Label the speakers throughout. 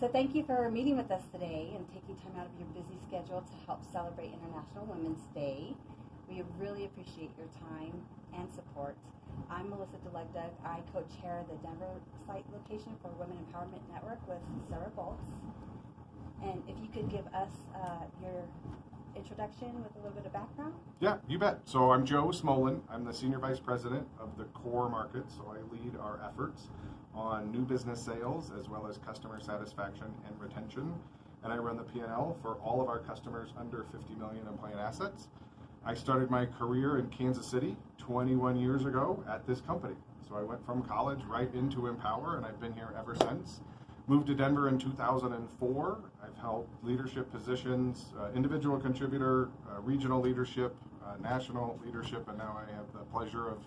Speaker 1: So thank you for meeting with us today and taking time out of your busy schedule to help celebrate International Women's Day. We really appreciate your time and support. I'm Melissa Delegda. I co-chair the Denver site location for Women Empowerment Network with Sarah Bolts. And if you could give us your introduction with a little bit of background.
Speaker 2: Yeah, you bet. So I'm Joe Smolin. I'm the Senior Vice President of the core market. So I lead our efforts on new business sales as well as customer satisfaction and retention. And I run the P&L for all of our customers under 50 million in planned assets. I started my career in Kansas City 21 years ago at this company. So I went from college right into Empower, and I've been here ever since. Moved to Denver in 2004. I've held leadership positions, individual contributor, regional leadership, national leadership, and now I have the pleasure of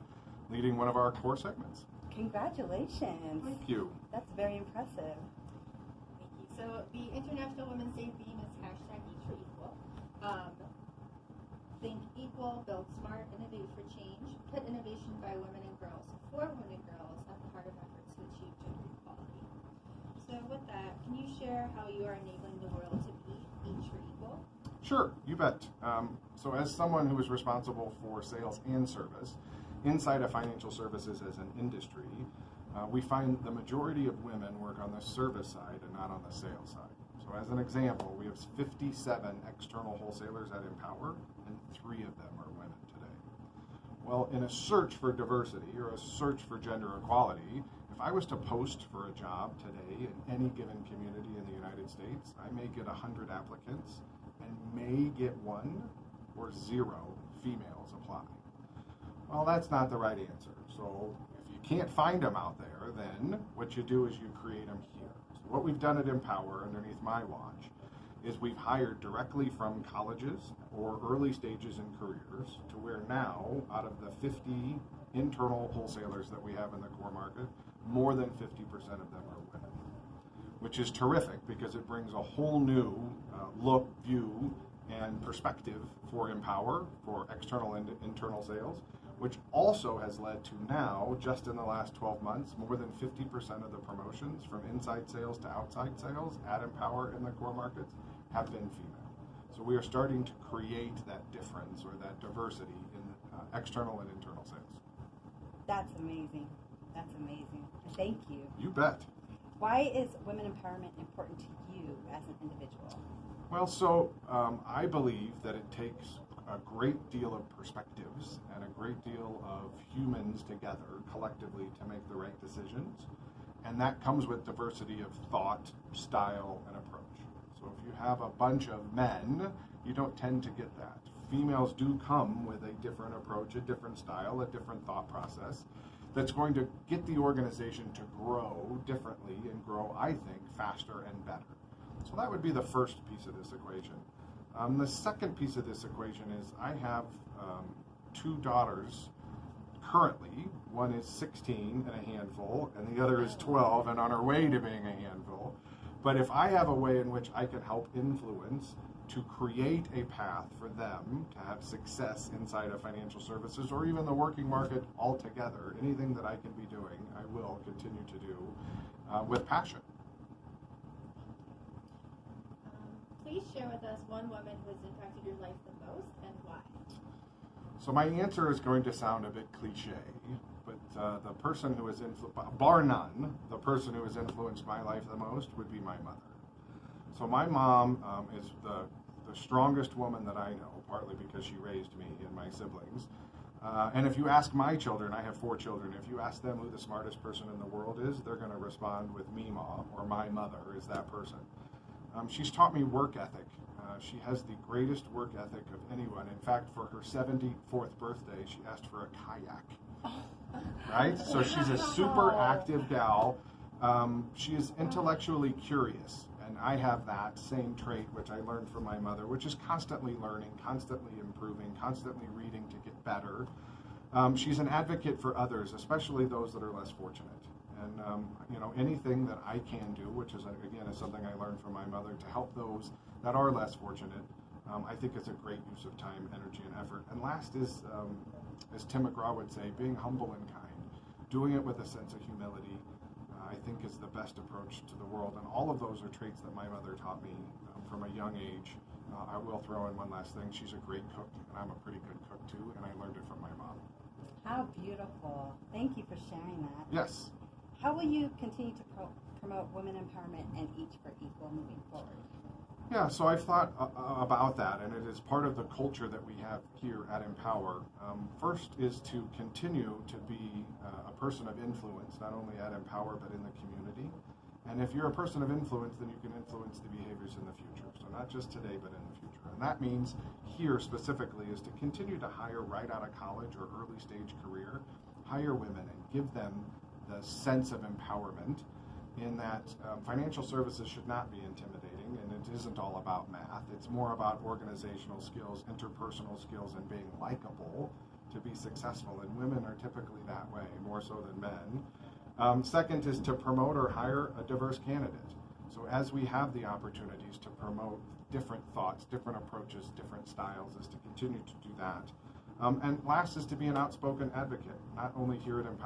Speaker 2: leading one of our core segments.
Speaker 1: Congratulations.
Speaker 2: Thank you.
Speaker 1: That's very impressive.
Speaker 3: Thank you. So the International Women's Day theme is hashtag Each for Equal. Think equal, build smart, innovate for change, put innovation by women and girls for women and girls at the heart of efforts to achieve gender equality. So with that, can you share how you are enabling the world to be each for equal?
Speaker 2: Sure, you bet. So as someone who is responsible for sales and service inside of financial services as an industry, we find the majority of women work on the service side and not on the sales side. So as an example, we have 57 external wholesalers at Empower, and 3 of them are women today. Well, in a search for diversity or a search for gender equality, if I was to post for a job today in any given community in the United States, I may get 100 applicants and may get 1 or 0 females apply. Well, that's not the right answer. So if you can't find them out there, then what you do is you create them here. So what we've done at Empower underneath my watch is we've hired directly from colleges or early stages in careers to where now, out of the 50 internal wholesalers that we have in the core market, more than 50% of them are women, which is terrific because it brings a whole new look, view, and perspective for Empower, for external and internal sales, which also has led to now, just in the last 12 months, more than 50% of the promotions from inside sales to outside sales at Empower in the core markets have been female. So we are starting to create that difference or that diversity in external and internal sales.
Speaker 1: That's amazing. That's amazing. Thank you.
Speaker 2: You bet.
Speaker 1: Why is women empowerment important to you as an individual?
Speaker 2: Well, so I believe that it takes a great deal of perspectives and a great deal of humans together collectively to make the right decisions. And that comes with diversity of thought, style, and approach. So if you have a bunch of men, you don't tend to get that. Females do come with a different approach, a different style, a different thought process that's going to get the organization to grow differently and grow, I think, faster and better. So that would be the first piece of this equation. The second piece of this equation is I have 2 daughters currently. One is 16 and a handful, and the other is 12 and on her way to being a handful. But if I have a way in which I can help influence to create a path for them to have success inside of financial services or even the working market altogether, anything that I can be doing, I will continue to do with passion.
Speaker 3: Please share with us one woman who has impacted your life the most and why.
Speaker 2: So my answer is going to sound a bit cliche, but the person who has bar none, the person who has influenced my life the most would be my mother. So my mom is the strongest woman that I know, partly because she raised me and my siblings. And if you ask my children, I have 4 children, if you ask them who the smartest person in the world is, they're going to respond with Mima, or my mother is that person. She's taught me work ethic. She has the greatest work ethic of anyone. In fact, for her 74th birthday, she asked for a kayak. Right? So she's a super active gal. She is intellectually curious, and I have that same trait, which I learned from my mother, which is constantly learning, constantly improving, constantly reading to get better. She's an advocate for others, especially those that are less fortunate. And anything that I can do, which is again is something I learned from my mother, to help those that are less fortunate, I think it's a great use of time, energy, and effort. And last is, as Tim McGraw would say, being humble and kind, doing it with a sense of humility, I think is the best approach to the world. And all of those are traits that my mother taught me from a young age. I will throw in one last thing. She's a great cook, and I'm a pretty good cook too, and I learned it from my mom.
Speaker 1: How beautiful. Thank you for sharing that.
Speaker 2: Yes.
Speaker 1: How will you continue to promote women empowerment and Each for Equal moving forward?
Speaker 2: Yeah, so I've thought about that, and it is part of the culture that we have here at Empower. First is to continue to be a person of influence, not only at Empower, but in the community. And if you're a person of influence, then you can influence the behaviors in the future. So not just today, but in the future. And that means here specifically is to continue to hire right out of college or early stage career, hire women and give them the sense of empowerment in that financial services should not be intimidating, and it isn't all about math. It's more about organizational skills, interpersonal skills, and being likable to be successful. And women are typically that way, more so than men. Second is to promote or hire a diverse candidate. So as we have the opportunities to promote different thoughts, different approaches, different styles, is to continue to do that. And last is to be an outspoken advocate, not only here at Empower,